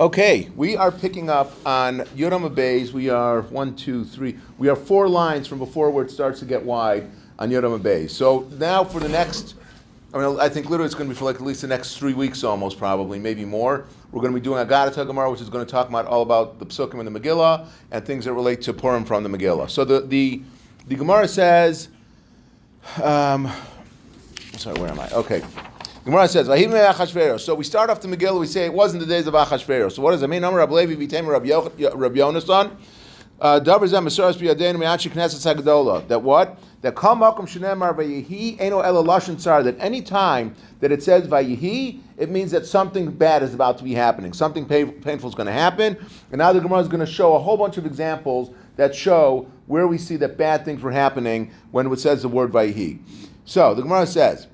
Okay, we are picking up on Yoram Abayz. We are 1, 2, 3. We are 4 lines from before where it starts to get wide on Yoram Abayz. So now for the next, I think literally it's going to be for like at least the next 3 weeks almost probably, maybe more. We're going to be doing Agadata Gemara, which is going to talk about all about the Psukim in the Megillah and things that relate to Purim from the Megillah. So the Gemara says, sorry, where am I? Okay. Gemara says, so we start off the Megillah, we say it wasn't the days of Achashverosh. So what does it mean? That what? That any time that it says Vayihi, it means that something bad is about to be happening. Something painful is going to happen. And now the Gemara is going to show a whole bunch of examples that show where we see that bad things were happening when it says the word Vayihi. So the Gemara says,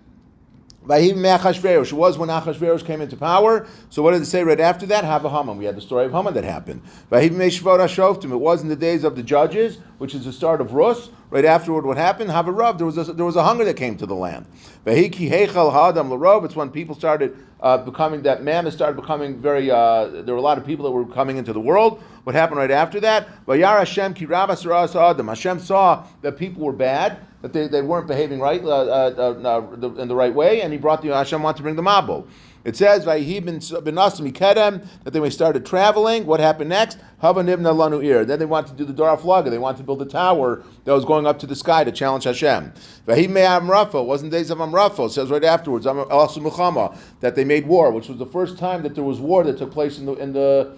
it was when Achashverosh came into power. So what did it say right after that? Hava Haman. We had the story of Haman that happened. It was in the days of the judges, which is the start of Rus. Right afterward, what happened? Hava Rav. There was a hunger that came to the land. It's when people started becoming, that mammoth started becoming very, there were a lot of people that were coming into the world. What happened right after that? Hashem saw that people were bad, that they weren't behaving right in the right way, and Hashem wanted to bring the Mabul. It says that they started traveling. What happened next? Then they wanted to do the Dor HaFlaga. They wanted to build a tower that was going up to the sky to challenge Hashem. It wasn't days of Amrafo. It says right afterwards that they made war, which was the first time that there was war that took place in the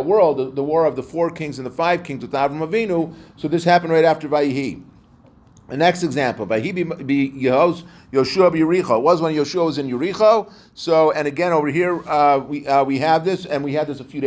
world, the war of the 4 kings and the 5 kings with Avram Avinu. So this happened right after Vayihi. The next example, Vayihi be Yehoshua b'Yericho. It was when Yeshua was in Yericho. So, and again over here we have this, and we had this a few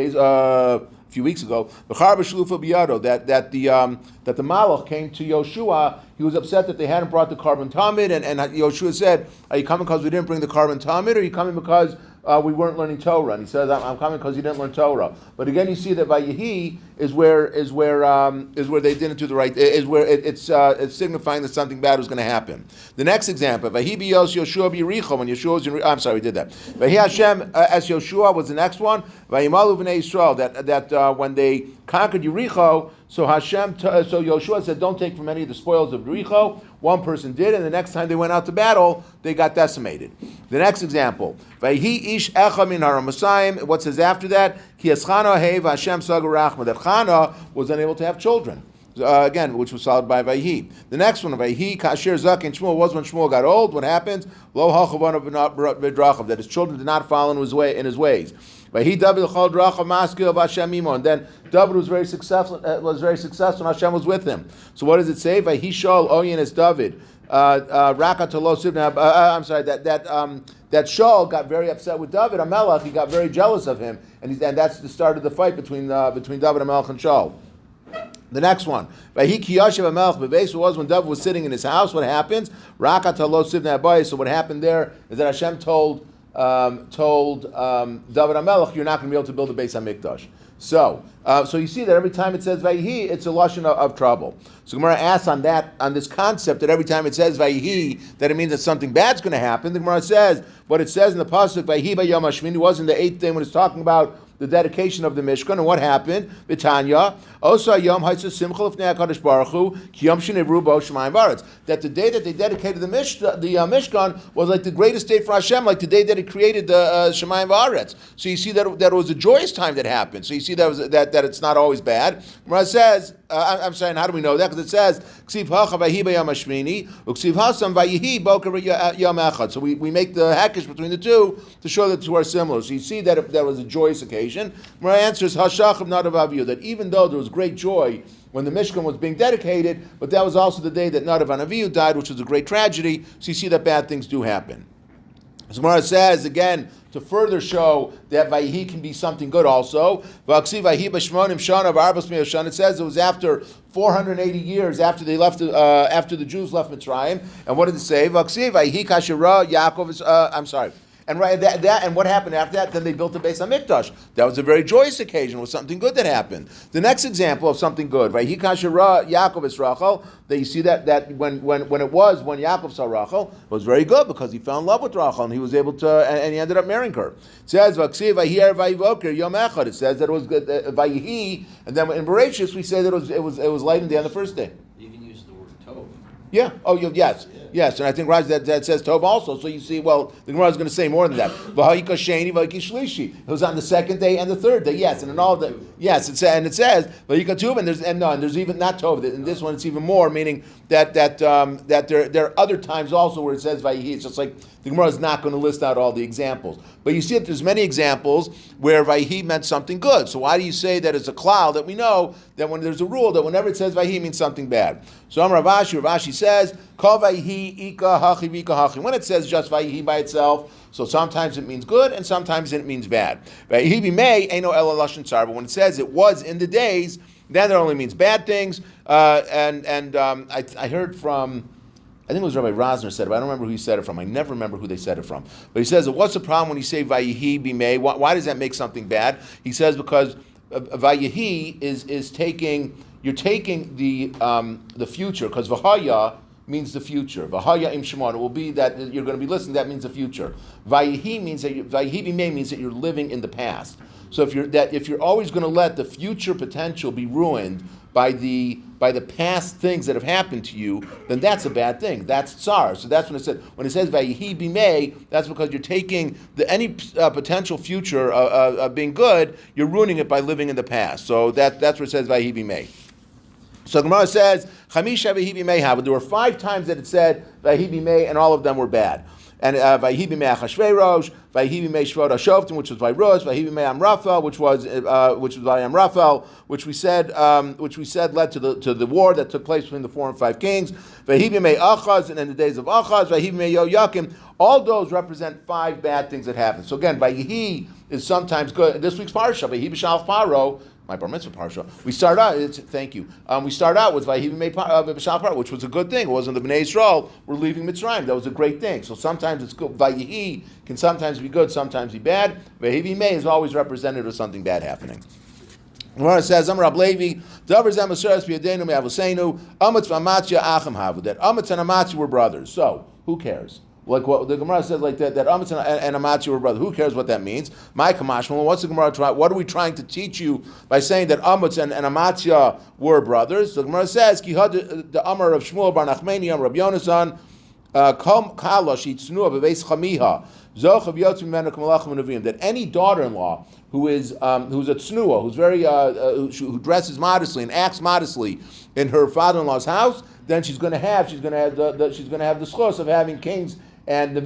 weeks ago. That the Malach came to Yoshua. He was upset that they hadn't brought the carbon tamid, and Yoshua said, "Are you coming because we didn't bring the carbon tamid, or are you coming because we weren't learning Torah?" And he says, "I'm coming because you didn't learn Torah." But again, you see that Vayihi is where they didn't do the right. Is where it's signifying that something bad was going to happen. The next example, Vayihi Yoshua b'Yericho, when Yeshua was in. I'm sorry, we did that. Vayihi Hashem as Yoshua was the next one. Vayimalu b'nei Yisrael, that when they conquered Yericho, so Yoshua said, "Don't take from any of the spoils of Yericho." One person did, and the next time they went out to battle, they got decimated. The next example, Vayihi ish echa min haramasayim. What says after that? Ki eschana heiv Hashem sagar rachma. That Chana was unable to have children. Again, which was followed by Vayihi. The next one, Vayihi kasher zaken Shmuel, was when Shmuel got old. What happens? Lo hachavana b'drachav, that his children did not follow in his ways. Vayihi David l'chol drachav maskil of Hashem imo. And then David was very successful. And Hashem was with him. So what does it say? Vayihi shal oyin es David. Raka to lo sibna. I'm sorry. That Shaul got very upset with David Amelech. He got very jealous of him, and that's the start of the fight between David Amelech and Shaul. The next one, Vayihi ki yashav Amelech b'beis, was when David was sitting in his house. What happens? Raka to lo sibna abayis. So what happened there is that Hashem told David Amelech, "You're not going to be able to build the Beis Hamikdash." So you see that every time it says Vayihi, it's a lashon of trouble. So Gemara asks on this concept that every time it says Vayihi, that it means that something bad's going to happen. The Gemara says what it says in the pasuk Vayihi b'yom hashmini was in the 8th day when it's talking about the dedication of the Mishkan. And what happened? B'Tanya, Osa Yom Ha'isa Simcha L'fnei HaKadosh Baruch Hu Ki Yom Shenivru Bo Shemayim V'Aretz. That the day that they dedicated the Mishkan was like the greatest day for Hashem, like the day that He created the Shemayim V'Aretz. So you see that it was a joyous time that happened. So you see that it's not always bad. Gemara says, I'm saying, how do we know that? Because it says, Ksiv Hacha Vayihi B'Yom Hashmini, Uksiv Hasam Vayihi Boker Yom Echad. So we make the hackish between the two to show that the two are similar. So you see that that was a joyous occasion. My answer is Hashachim Nadav Aviyu, that even though there was great joy when the Mishkan was being dedicated, but that was also the day that Nadav Aviyu died, which was a great tragedy. So you see that bad things do happen. So Gemara says again to further show that Vayihi can be something good also. It says it was after 480 years after they left, after the Jews left Mitzrayim. And what did it say? I'm sorry. And and what happened after that? Then they built the Beis Hamikdash. That was a very joyous occasion. It was something good that happened. The next example of something good, right? Yaakov is Rachel. That you see that when Yaakov saw Rachel, it was very good because he fell in love with Rachel and he was able to, and he ended up marrying her. It says it says that it was good, Vayihi, and then in Bereshis we say that it was light in the day on the first day. You even use the word tov. Yeah. Oh, yes. Yes, and I think Raj that says Tov also. So you see, well, the Gemara is going to say more than that. It was on the second day and the third day. Yes, and in all the it says and there's even not Tov. In this one, it's even more, meaning that there are other times also where it says Vayihi. It's just like the Gemara is not going to list out all the examples, but you see that there's many examples where Vayihi meant something good. So why do you say that it's a cloud that we know that when there's a rule that whenever it says Vayihi means something bad? So Ravashi says Kol Vayihi Ika Hachi Vika Hachi. When it says just Vayihi by itself, so sometimes it means good and sometimes it means bad. Vayihi Bimei Eino Ela Lashon Tzar. But when it says it was in the days, then it only means bad things. I heard from, I think it was Rabbi Rosner said it, but I don't remember who he said it from. I never remember who they said it from. But he says, what's the problem when you say Vayihi Bimei? Why does that make something bad? He says because Vayihi is taking, you're taking the future, because Vahaya means the future. Vahaya im Shemon, it will be that you're going to be listening, that means the future. Vayihi means that Vayihi Bimei means that you're living in the past. So if you're always going to let the future potential be ruined by the past things that have happened to you, then that's a bad thing. That's tsar. So that's when it says Vayihi Bimei, that's because you're taking any potential future of being good, you're ruining it by living in the past. So that's where it says Vayihi Bimei. So Gemara says Chamisha Vayihi Bimei Hava. There were 5 times that it said Vayihi Bimei, and all of them were bad. And Vayihi Bimei Achashverosh, Vayihi Bimei Shvot HaShoftim, which was by Rosh, Vayihi Bimei Amraphel, which was by Amraphel, which we said led to the war that took place between the 4 and 5 kings. Vayihi Bimei Achaz, and in the days of Achaz, Vayihi Bimei Yoyakim. All those represent 5 bad things that happened. So again, Vayihi is sometimes good. This week's parsha, Vayihi B'Shalach Paro, my bar mitzvah parsha. We start out with Vayihi B'Mei B'Shalach Paro, which was a good thing. It wasn't the Bnei Yisrael were leaving Mitzrayim. That was a great thing. So sometimes it's good. Vayihi can sometimes be good, sometimes be bad. Vayihi B'Mei is always representative of something bad happening. Gemara says, Amar Rab Levi, Davar Zeh Maseres B'Yadeinu Me'Avosenu, Amatz V'Amatzia Achim Havu. That Amatz and Amatzia were brothers. So who cares? Like what the Gemara says, like that Amatz and Amatzia were brothers. Who cares what that means? My Kamashmal. What's the Gemara trying? What are we trying to teach you by saying that Amatz and Amatzia were brothers? So the Gemara says, Ki had the Amar of Shmuel Bar Nachmani, Amar Rab Yonasan, Kalash Yitznu Beveis Chamiha, Zoch of Yotzim Menu Kamalachim Nevim. That any daughter-in-law who's a tznuah, who's very who dresses modestly and acts modestly in her father-in-law's house, then she's going to have the schos of having kings and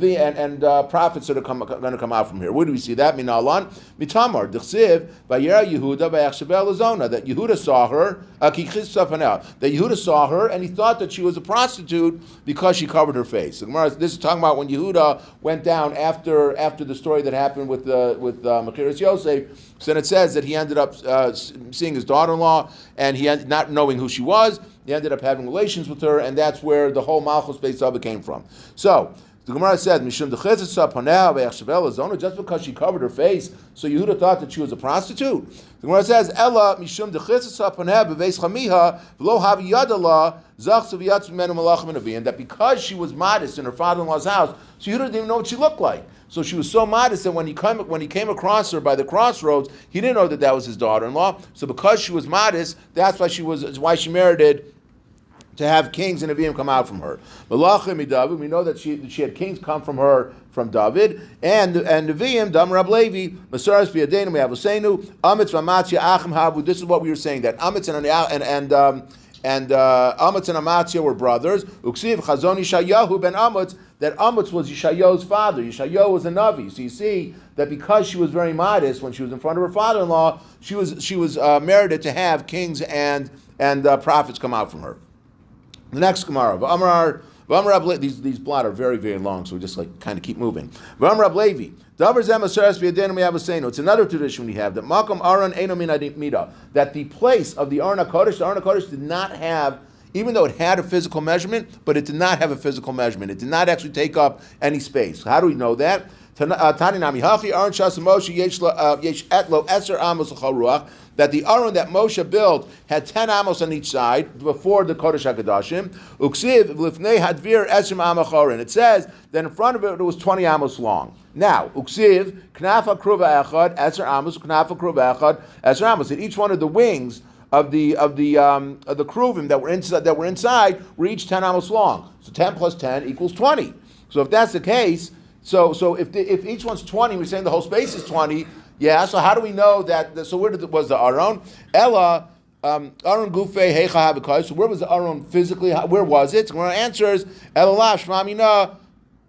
prophets that are going to come out from here. Where do we see that? Minalan mitamar d'chsiv vayera Yehuda vayachshavel azona, that Yehuda saw her that Yehuda saw her and he thought that she was a prostitute because she covered her face. So this is talking about when Yehuda went down after the story that happened with Mechiras Yosef. So then it says that he ended up seeing his daughter-in-law and he ended not knowing who she was. He ended up having relations with her, and that's where the whole Malchus Beis Abba came from. So the Gemara said, "Mishum dechetzes paneh ve'achshavel azona." Just because she covered her face, so Yehuda thought that she was a prostitute. The Gemara says, "Ella mishum dechetzes paneh beveis chamiha v'lo havi yadala zach seviyatz menu malachim neviyim." That because she was modest in her father-in-law's house, so Yehuda didn't even know what she looked like. So she was so modest that when he came across her by the crossroads, he didn't know that was his daughter-in-law. So because she was modest, that's why she merited to have kings and Nevi'im come out from her. We know that she had kings come from her from David, and Nevi'im, Dam Rab Levi, Masaras B'Yadeinu Me'Avosenu, Amitz V'Amatzia Achim Havu. This is what we were saying, that Amitz and Amitz and Amatzia were brothers. Uksiv Chazon Yishayahu ben Amitz, that Amitz was Yishayahu's father. Yishayahu was a Navi. So you see that because she was very modest when she was in front of her father-in-law, she was merited to have kings and prophets come out from her. The next Gemara, these blot are very, very long, so we just kind of keep moving. It's another tradition we have, that Makom Aron Eino Min Mida, that the place of the Aron HaKodesh did not have, even though it had a physical measurement, but it did not have a physical measurement. It did not actually take up any space. How do we know that? Tani nami hachi Aaron shas Moshe yesh etlo eser amos l'chol ruach. That the Aron that Moshe built had 10 amos on each side before the Kodesh HaKadoshim. Uksiv lifnei hadvir esrim amachorin. It says that in front of it was 20 amos long. Now, Uksiv knafa kruva echad eser amos knafa kruva echad eser amos. That each one of the wings of the kruvim that were inside were each 10 amos long. So 10 plus 10 equals 20. So if that's the case, so if each one's 20, we're saying the whole space is 20. Yeah, so how do we know that? So where was the Aron? Ella, Aron Gufei Heicha Habakai. So where was the Aron physically? Where was it? So our answer is Elalah Shmamina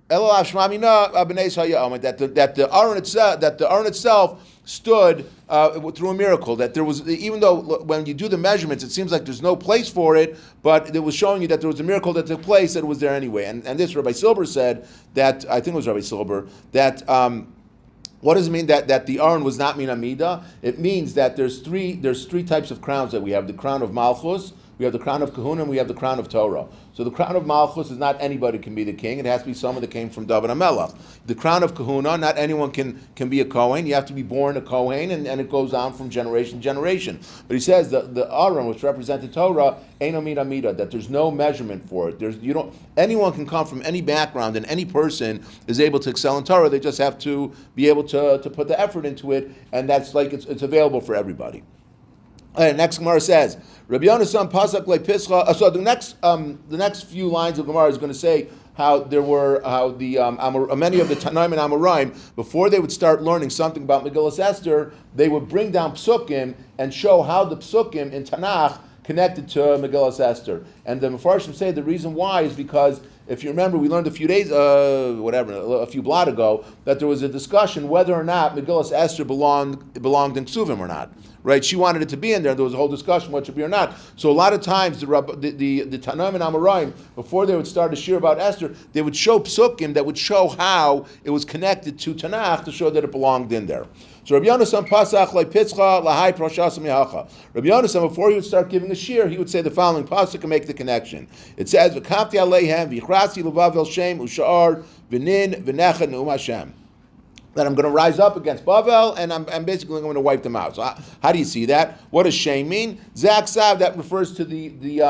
B'nei Hayom. That the Aron itself stood through a miracle. That there was, even though when you do the measurements, it seems like there's no place for it, but it was showing you that there was a miracle that took place, that it was there anyway. And this Rabbi Silber said that, I think it was Rabbi Silber, that what does it mean that the Aron was not min amida? It means that there's three types of crowns that we have: the crown of Malchus, we have the crown of Kahuna, and we have the crown of Torah. So the crown of Malchus is not anybody can be the king; it has to be someone that came from David HaMelech. The crown of Kahuna, not anyone can be a Kohen. You have to be born a Kohen, and it goes on from generation to generation. But he says the Aron, which represented Torah, ain't no min amida, that there's no measurement for it. Anyone can come from any background, and any person is able to excel in Torah. They just have to be able to put the effort into it, and that's like it's available for everybody. Next Gemara says, Rabbi Yonasan Pasak Le Pischa. So the next few lines of Gemara is going to say how many of the Tanaim and Amoraim, before they would start learning something about Megillah Esther, they would bring down psukim and show how the psukim in Tanakh connected to Megillah Esther. And the Mefarshim say the reason why is because, if you remember, we learned a few blot ago, that there was a discussion whether or not Megillah Esther belonged in Ksuvim or not. Right? She wanted it to be in there. There was a whole discussion what should be or not. So a lot of times the Tanaim and Amoraim, before they would start a shir about Esther, they would show psukim that would show how it was connected to Tanakh to show that it belonged in there. So Rabbi Yonasan Pasach Le Pitzcha Lahai Proshas Mihacha. Rabbi Yonasan, before he would start giving a shir, he would say the following pasuk and make the connection. It says, "V'kapti aleihem v'yichrasi levavel shem u'sha'ar v'nin v'nechet ne'um Hashem." That I'm going to rise up against Bavel, and I'm basically going to wipe them out. So how do you see that? What does shame mean? Zaksav, that refers to the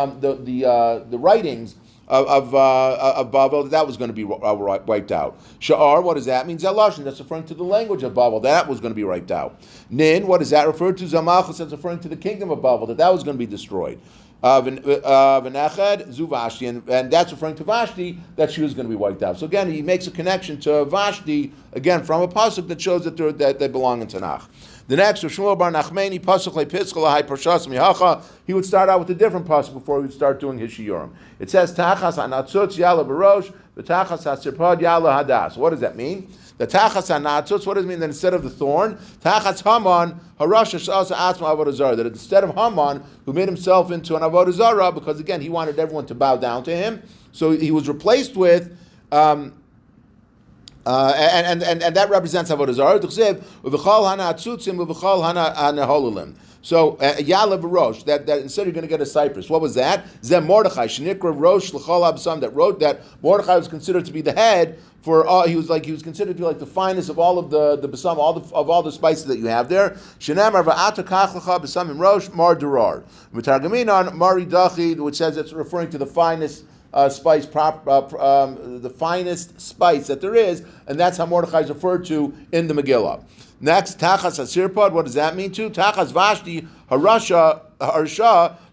writings of Bavel, that was going to be wiped out. Sha'ar, what does that mean? Zalashon, that's referring to the language of Bavel, that was going to be wiped out. Nin, what does that refer to? Zamalchus, that's referring to the kingdom of Bavel, that was going to be destroyed. V'nechad zu Vashti, and that's referring to Vashti, that she was going to be wiped out. So again, he makes a connection to Vashti, again, from a pasuk that shows that they belong in Tanakh. The next, Shmuel bar Nachmani, pasuk le Pitzcha lahai Parshas Mihacha, he would start out with a different pasuk before he would start doing his shiurim. It says, Tachas hanatzutz yala barosh, v'tachas hasirpad yala hadas. What does that mean? The tachas hanatzutz, what does it mean? That instead of the thorn, tachas Haman, harasha shasa atzma avodah zarah. That instead of Haman, who made himself into an avodah zarah, because again, he wanted everyone to bow down to him, so he was replaced with, and that represents avodah zarah. V'chal hana atzutzim v'chal hana holalim. So Yala v'rosh, that instead you're going to get a cypress. What was that? Zem Mordechai shenikra rosh l'chol absam, that Mordechai was considered to be the head for all. He was considered to be like the finest of all of the basam, all the spices that you have there. Shenamar va'ata kach l'cha basam im rosh mar durar. V'targamin mari dachi, which says it's referring to the finest spice, the finest spice that there is, and that's how Mordechai is referred to in the Megillah. Next, Tachas Asirpad, what does that mean to? Tachas Vashti Harsha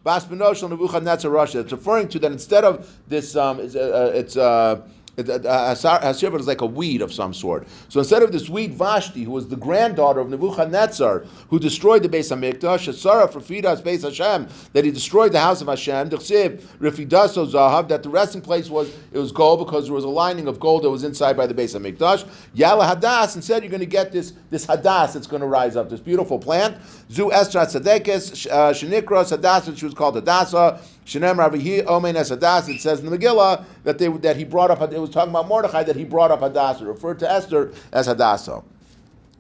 Bas Benosh Nebuchadnezzar Rasha. It's referring to that instead of this, Asirpad is like a weed of some sort. So instead of this weed Vashti, who was the granddaughter of Nebuchadnezzar, who destroyed the Beis HaMikdash, Asara for Fidas Beis Hashem, that he destroyed the house of Hashem, Rifidaso Zahav, that the resting place was gold because there was a lining of gold that was inside by the Beis HaMikdash. Yala Hadas, instead you're going to get this Hadas that's going to rise up, this beautiful plant. Zu Estra Tzadekes, Shenikros Hadas, which was called Hadasa. Shenem Ravihi Omen Es Hadas. It says in the Megillah that he brought up. It was talking about Mordechai that he brought up Hadassah, referred to Esther as Hadassah.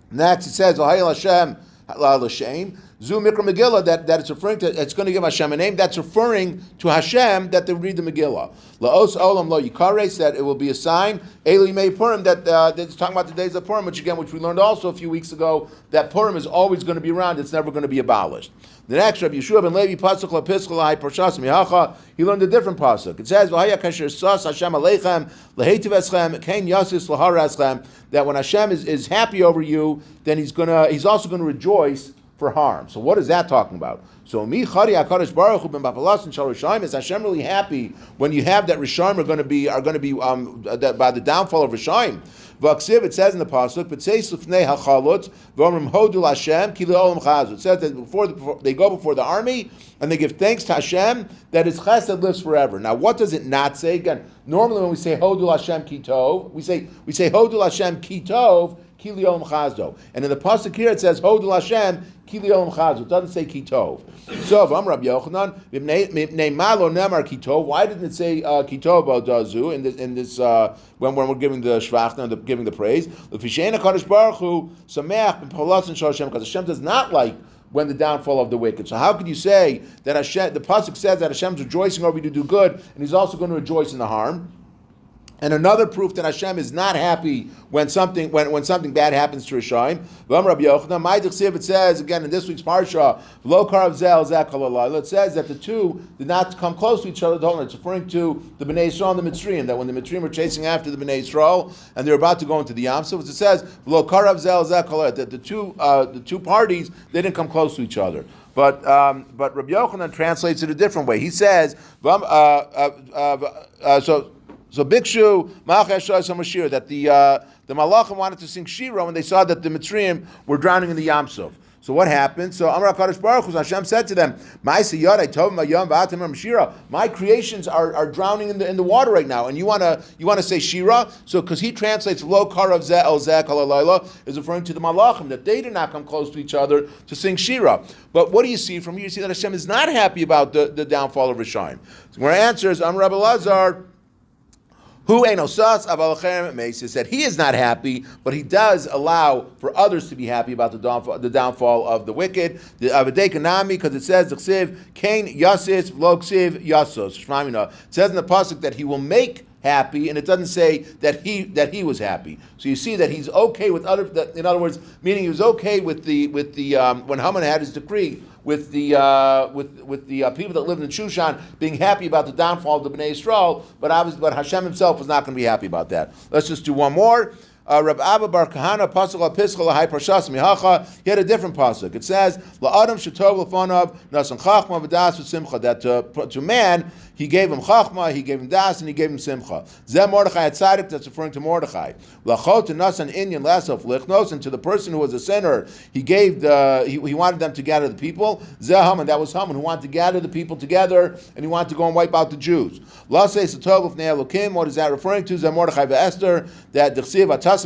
Next, it says V'hayil Hashem l'shem. Zu mikra Megillah, that it's referring to, it's going to give Hashem a name, that's referring to Hashem that they read the Megillah. La'os olam lo yikares, that it will be a sign. Eli mei Purim, that it's talking about the days of Purim, which we learned also a few weeks ago, that Purim is always going to be around, it's never going to be abolished. The next, Rabbi Yeshua ben Levi, pasuk lapiskel lahai parshas mihacha, he learned a different pasuk. It says, "V'haya kasher sas Hashem aleichem lehetiv eschem kein yasis lahar eschem," that when Hashem is happy over you, then he's also going to rejoice for harm. So what is that talking about? So mi chari hakadosh baruch hu ben bapalas and shal Rishaim, is Hashem really happy when you have that Rishaim are going to be by the downfall of Rishaim? V'aksiv, it says in the pasuk, "B'tzeis lifnei hachalot v'omrim hodu Hashem ki le'olam chazu." It says that before they go before the army and they give thanks to Hashem that His chesed lives forever. Now, what does it not say? Again, normally when we say hodu Hashem ki tov, we say hodu Hashem ki tov ki le'olam chazu. And in the pasuk here it says hodu Hashem ki le'olam chazu. It doesn't say ki tov. So, Rabbi Yochanan, mipnei malo nemar ki tov. Why didn't it say ki tov dazu in this when we're giving the shvach, giving the praise? Because Hashem does not like when the downfall of the wicked. So how could you say that Hashem? The pasuk says that Hashem's rejoicing over you to do good, and He's also going to rejoice in the harm. And another proof that Hashem is not happy when something bad happens to Rishaim. It says again in this week's parsha, it says that the two did not come close to each other. It's referring to the Bnei Yisrael and the Mitzrayim, that when the Mitzrayim were chasing after the Bnei Yisrael and they were about to go into the Yam Suf, it says that the two parties, they didn't come close to each other. But Rabbi Yochanan translates it a different way. He says So Bikshu Malach Shira, that the Malachim wanted to sing Shira when they saw that the Mitzrayim were drowning in the Yam Suf. So what happened? So Amar HaKadosh Baruch Hu, Hashem said to them, my creations are drowning in the water right now, and you want to say Shira? So because he translates Lo Karav Zeh El Zeh Kol Halayla is referring to the Malachim, that they did not come close to each other to sing Shira. But what do you see from here? You see that Hashem is not happy about the downfall of Rishaim. So our answer is Amar Rabbi Lazar, who said he is not happy, but he does allow for others to be happy about the downfall of the wicked. The Avadekanami, because it says the Kain Yasis Vlo Ksiv Yasos. It says in the pasuk that he will make happy, and it doesn't say that he was happy. So you see that he's okay with other. In other words, meaning he was okay with the when Haman had his decree with the people that lived in Shushan being happy about the downfall of the Bnei Yisrael, but Hashem Himself was not going to be happy about that. Let's just do one more. Reb Abba Bar Kahana pasuk lapischa lahai parshas mihacha. He had a different pasuk. It says la'adam shetov l'fanav nasan chachma v'das v'simcha. That to man he gave him chachma, he gave him das, and he gave him simcha. Zeh Mordechai Tzaddik. That's referring to Mordechai. Lachot nasan inyan lasof lichnos. And to the person who was a sinner, he gave he wanted them to gather the people. Zeh Haman. That was Haman who wanted to gather the people together, and he wanted to go and wipe out the Jews. Lasei satov l'fnei Elokim. What is that referring to? Zeh Mordechai ve'Esther. That d'chsiv atas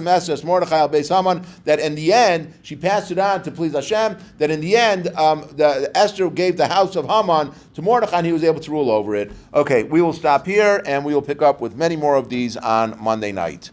Mordechai al Beis Haman, that in the end she passed it on to please Hashem. That in the end, the Esther gave the house of Haman to Mordechai, and he was able to rule over it. Okay, we will stop here, and we will pick up with many more of these on Monday night.